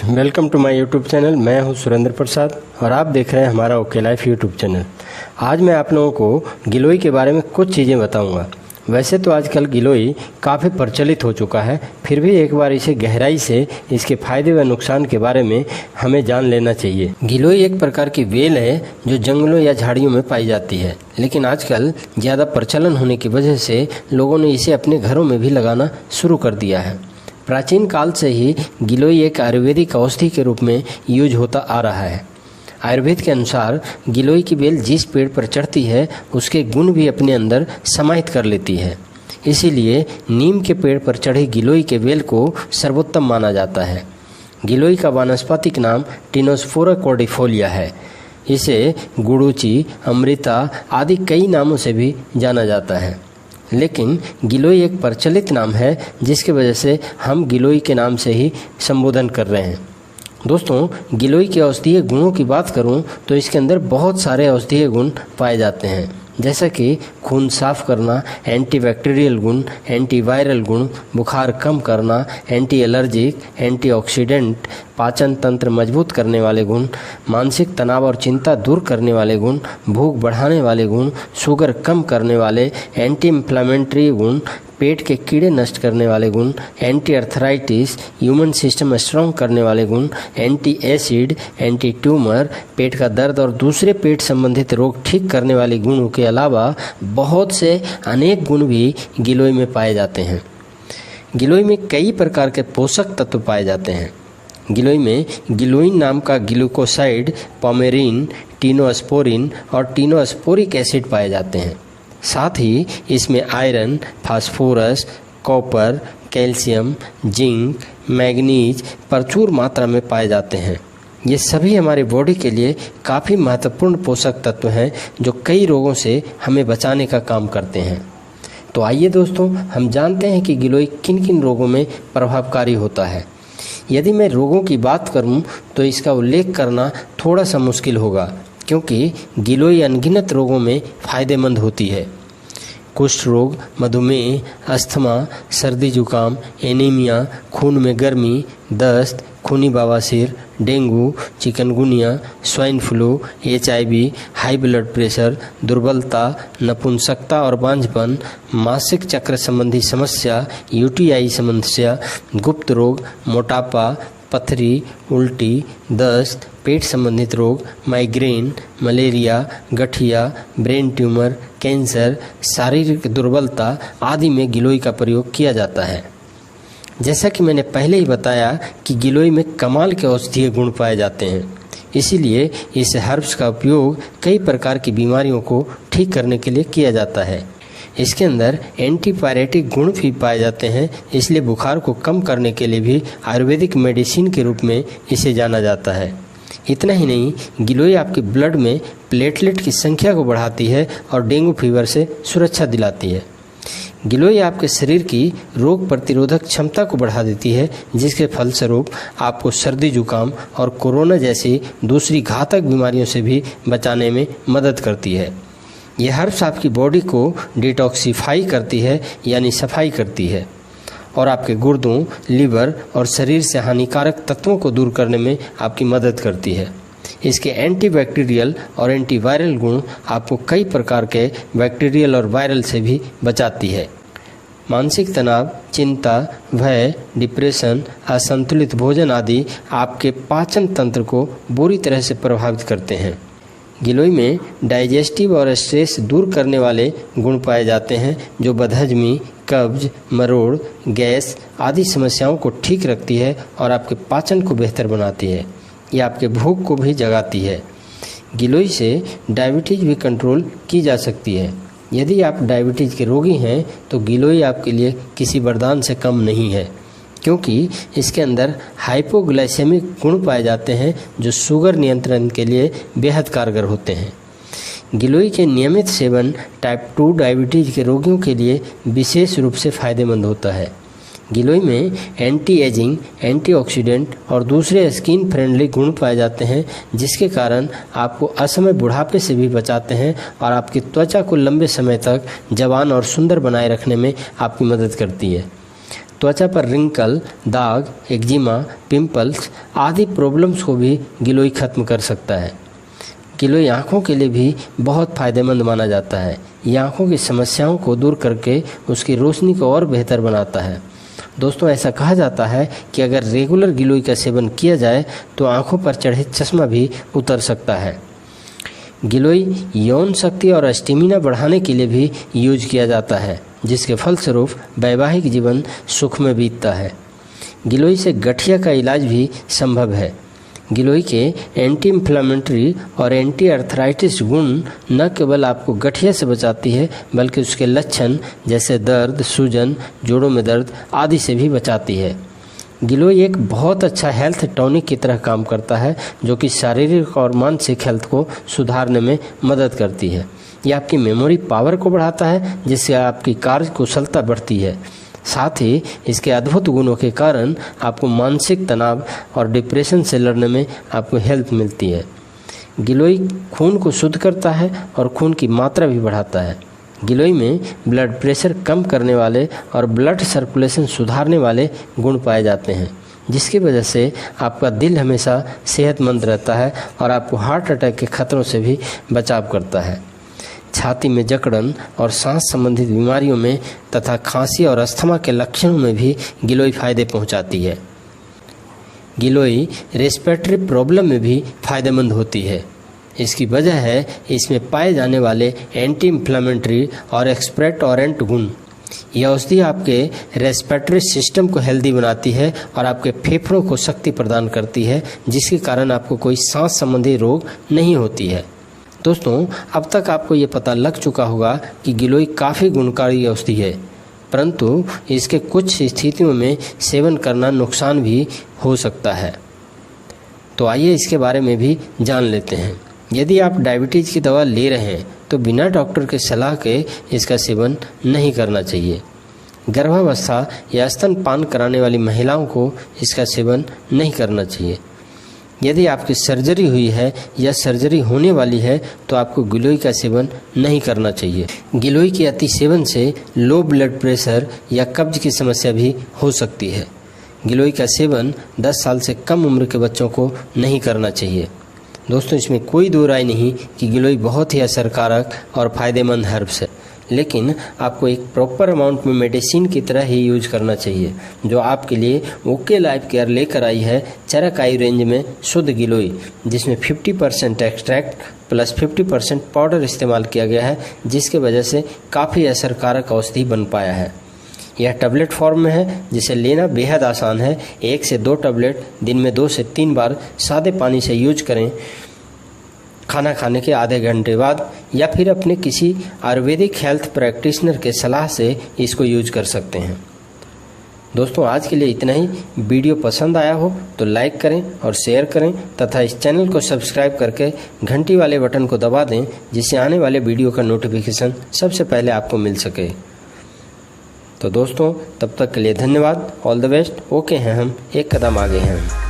Welcome to my YouTube channel. मैं हूं सुरेंद्र प्रसाद और आप देख रहे हैं हमारा ओके लाइफ यूट्यूब चैनल। आज मैं आप लोगों को गिलोय के बारे में कुछ चीज़ें बताऊंगा। वैसे तो आजकल गिलोय काफ़ी प्रचलित हो चुका है, फिर भी एक बार इसे गहराई से इसके फायदे व नुकसान के बारे में हमें जान लेना चाहिए। गिलोय एक प्रकार की बेल है जो जंगलों या झाड़ियों में पाई जाती है, लेकिन आजकल ज़्यादा प्रचलन होने की वजह से लोगों ने इसे अपने घरों में भी लगाना शुरू कर दिया है। प्राचीन काल से ही गिलोय एक आयुर्वेदिक औषधि के रूप में यूज होता आ रहा है। आयुर्वेद के अनुसार गिलोय की बेल जिस पेड़ पर चढ़ती है उसके गुण भी अपने अंदर समाहित कर लेती है। इसीलिए नीम के पेड़ पर चढ़े गिलोय के बेल को सर्वोत्तम माना जाता है। गिलोय का वानस्पतिक नाम टिनोस्फोरा कॉर्डिफोलिया है। इसे गुड़ूची, अमृता आदि कई नामों से भी जाना जाता है, लेकिन गिलोय एक प्रचलित नाम है जिसकी वजह से हम गिलोय के नाम से ही संबोधन कर रहे हैं। दोस्तों, गिलोय के औषधीय गुणों की बात करूं तो इसके अंदर बहुत सारे औषधीय गुण पाए जाते हैं, जैसा कि खून साफ करना, एंटीबैक्टीरियल गुण, एंटीवायरल गुण, बुखार कम करना, एंटी एलर्जिक, एंटीऑक्सीडेंट, पाचन तंत्र मजबूत करने वाले गुण, मानसिक तनाव और चिंता दूर करने वाले गुण, भूख बढ़ाने वाले गुण, शुगर कम करने वाले, एंटी इन्फ्लेमेटरी गुण, पेट के कीड़े नष्ट करने वाले गुण, anti arthritis, human system strong करने वाले गुण, एंटी एसिड, एंटी ट्यूमर, पेट का दर्द और दूसरे पेट संबंधित रोग ठीक करने वाले गुणों के अलावा बहुत से अनेक गुण भी गिलोय में पाए जाते हैं। गिलोय में कई प्रकार के पोषक तत्व पाए जाते हैं। गिलोय में गिलोइन नाम का ग्लूकोसाइड, पोमेरिन, टिनोस्पोरिन और टिनोस्पोरिक एसिड पाए जाते हैं। साथ ही इसमें iron, phosphorus, copper, calcium, zinc, manganese प्रचुर मात्रा में पाए जाते हैं। ये सभी हमारे बॉडी के लिए काफ़ी महत्वपूर्ण पोषक तत्व हैं जो कई रोगों से हमें बचाने का काम करते हैं। तो आइए दोस्तों, हम जानते हैं कि गिलोय किन किन रोगों में प्रभावकारी होता है। यदि मैं रोगों की बात करूं तो इसका उल्लेख करना थोड़ा सा मुश्किल होगा, क्योंकि गिलोय अनगिनत रोगों में फ़ायदेमंद होती है। कुष्ठ रोग, मधुमेह, अस्थमा, सर्दी जुकाम, एनीमिया, खून में गर्मी, दस्त, खूनी बवासीर, dengue, chikungunya, swine flu, HIV, high blood pressure, दुर्बलता, नपुंसकता और बांझपन, मासिक चक्र संबंधी समस्या, UTI समस्या, गुप्त रोग, मोटापा, पथरी, उल्टी, दस्त, पेट संबंधित रोग, माइग्रेन, मलेरिया, गठिया, ब्रेन ट्यूमर, कैंसर, शारीरिक दुर्बलता आदि में गिलोय का प्रयोग किया जाता है। जैसा कि मैंने पहले ही बताया कि गिलोय में कमाल के औषधीय गुण पाए जाते हैं, इसीलिए इस हर्ब्स का उपयोग कई प्रकार की बीमारियों को ठीक करने के लिए किया जाता है। इसके अंदर एंटीपायरेटिक गुण भी पाए जाते हैं, इसलिए बुखार को कम करने के लिए भी आयुर्वेदिक मेडिसिन के रूप में इसे जाना जाता है। इतना ही नहीं, गिलोय आपके ब्लड में प्लेटलेट की संख्या को बढ़ाती है और डेंगू फीवर से सुरक्षा दिलाती है। गिलोय आपके शरीर की रोग प्रतिरोधक क्षमता को बढ़ा देती है, जिसके फलस्वरूप आपको सर्दी जुकाम और कोरोना जैसी दूसरी घातक बीमारियों से भी बचाने में मदद करती है। यह हर्ब्स आपकी बॉडी को डिटॉक्सिफाई करती है, यानी सफाई करती है, और आपके गुर्दों, लिवर और शरीर से हानिकारक तत्वों को दूर करने में आपकी मदद करती है। इसके एंटीबैक्टीरियल और एंटीवायरल गुण आपको कई प्रकार के बैक्टीरियल और वायरल से भी बचाती है। मानसिक तनाव, चिंता, भय, डिप्रेशन, असंतुलित भोजन आदि आपके पाचन तंत्र को बुरी तरह से प्रभावित करते हैं। गिलोय में डाइजेस्टिव और स्ट्रेस दूर करने वाले गुण पाए जाते हैं, जो बदहजमी, कब्ज, मरोड़, गैस आदि समस्याओं को ठीक रखती है और आपके पाचन को बेहतर बनाती है। यह आपके भूख को भी जगाती है। गिलोय से डायबिटीज भी कंट्रोल की जा सकती है। यदि आप डायबिटीज के रोगी हैं तो गिलोय आपके लिए किसी वरदान से कम नहीं है, क्योंकि इसके अंदर हाइपोग्लाइसेमिक गुण पाए जाते हैं जो शुगर नियंत्रण के लिए बेहद कारगर होते हैं। गिलोय के नियमित सेवन टाइप 2 डायबिटीज के रोगियों के लिए विशेष रूप से फायदेमंद होता है। गिलोय में एंटी एजिंग, एंटीऑक्सीडेंट और दूसरे स्किन फ्रेंडली गुण पाए जाते हैं, जिसके कारण आपको असमय बुढ़ापे से भी बचाते हैं और आपकी त्वचा को लंबे समय तक जवान और सुंदर बनाए रखने में आपकी मदद करती है। त्वचा पर रिंकल, दाग, एक्जिमा, पिंपल्स आदि प्रॉब्लम्स को भी गिलोय खत्म कर सकता है। गिलोय आँखों के लिए भी बहुत फ़ायदेमंद माना जाता है। ये आँखों की समस्याओं को दूर करके उसकी रोशनी को और बेहतर बनाता है। दोस्तों, ऐसा कहा जाता है कि अगर रेगुलर गिलोय का सेवन किया जाए तो आँखों पर चढ़े चश्मा भी उतर सकता है। गिलोय यौन शक्ति और स्टेमिना बढ़ाने के लिए भी यूज किया जाता है, जिसके फलस्वरूप वैवाहिक जीवन सुख में बीतता है। गिलोय से गठिया का इलाज भी संभव है। गिलोय के एंटी इन्फ्लेमेटरी और एंटी अर्थराइटिस गुण न केवल आपको गठिया से बचाती है, बल्कि उसके लक्षण जैसे दर्द, सूजन, जोड़ों में दर्द आदि से भी बचाती है। गिलोय एक बहुत अच्छा हेल्थ टॉनिक की तरह काम करता है, जो कि शारीरिक और मानसिक हेल्थ को सुधारने में मदद करती है। यह आपकी मेमोरी पावर को बढ़ाता है, जिससे आपकी कार्य कुशलता बढ़ती है। साथ ही इसके अद्भुत गुणों के कारण आपको मानसिक तनाव और डिप्रेशन से लड़ने में आपको हेल्प मिलती है। गिलोय खून को शुद्ध करता है और खून की मात्रा भी बढ़ाता है। गिलोय में ब्लड प्रेशर कम करने वाले और ब्लड सर्कुलेशन सुधारने वाले गुण पाए जाते हैं, जिसकी वजह से आपका दिल हमेशा सेहतमंद रहता है और आपको हार्ट अटैक के खतरों से भी बचाव करता है। छाती में जकड़न और सांस संबंधित बीमारियों में तथा खांसी और अस्थमा के लक्षणों में भी गिलोय फायदे पहुंचाती है। गिलोय रेस्पिरेटरी प्रॉब्लम में भी फायदेमंद होती है। इसकी वजह है इसमें पाए जाने वाले एंटी इन्फ्लेमेटरी और एक्सपेक्टोरेंट गुण। यह औषधि आपके रेस्पिरेटरी सिस्टम को हेल्दी बनाती है और आपके फेफड़ों को शक्ति प्रदान करती है, जिसके कारण आपको कोई सांस संबंधी रोग नहीं होती है। दोस्तों, अब तक आपको ये पता लग चुका होगा कि गिलोय काफ़ी गुणकारी औषधि है, परंतु इसके कुछ स्थितियों में सेवन करना नुकसान भी हो सकता है। तो आइए इसके बारे में भी जान लेते हैं। यदि आप डायबिटीज़ की दवा ले रहे हैं तो बिना डॉक्टर के सलाह के इसका सेवन नहीं करना चाहिए। गर्भावस्था या स्तनपान कराने वाली महिलाओं को इसका सेवन नहीं करना चाहिए। यदि आपकी सर्जरी हुई है या सर्जरी होने वाली है तो आपको गिलोय का सेवन नहीं करना चाहिए। गिलोय के अति सेवन से लो ब्लड प्रेशर या कब्ज की समस्या भी हो सकती है। गिलोय का सेवन 10 साल से कम उम्र के बच्चों को नहीं करना चाहिए। दोस्तों, इसमें कोई दो राय नहीं कि गिलोय बहुत ही असरकारक और फ़ायदेमंद हर्ब्स है, लेकिन आपको एक प्रॉपर अमाउंट में मेडिसिन की तरह ही यूज करना चाहिए, जो आपके लिए ओके लाइफ केयर लेकर आई है चरक आई रेंज में शुद्ध गिलोय, जिसमें 50% एक्सट्रैक्ट प्लस 50% पाउडर इस्तेमाल किया गया है, जिसके वजह से काफ़ी असरकारक औषधि बन पाया है। यह टैबलेट फॉर्म में है, जिसे लेना बेहद आसान है। 1 से 2 टैबलेट दिन में 2 से 3 बार सादे पानी से यूज करें, खाना खाने के आधे घंटे बाद, या फिर अपने किसी आयुर्वेदिक हेल्थ प्रैक्टिशनर के सलाह से इसको यूज कर सकते हैं। दोस्तों, आज के लिए इतना ही। वीडियो पसंद आया हो तो लाइक करें और शेयर करें तथा इस चैनल को सब्सक्राइब करके घंटी वाले बटन को दबा दें, जिससे आने वाले वीडियो का नोटिफिकेशन सबसे पहले आपको मिल सके। तो दोस्तों, तब तक के लिए धन्यवाद। All the best. ओके हैं हम, एक कदम आगे हैं हम।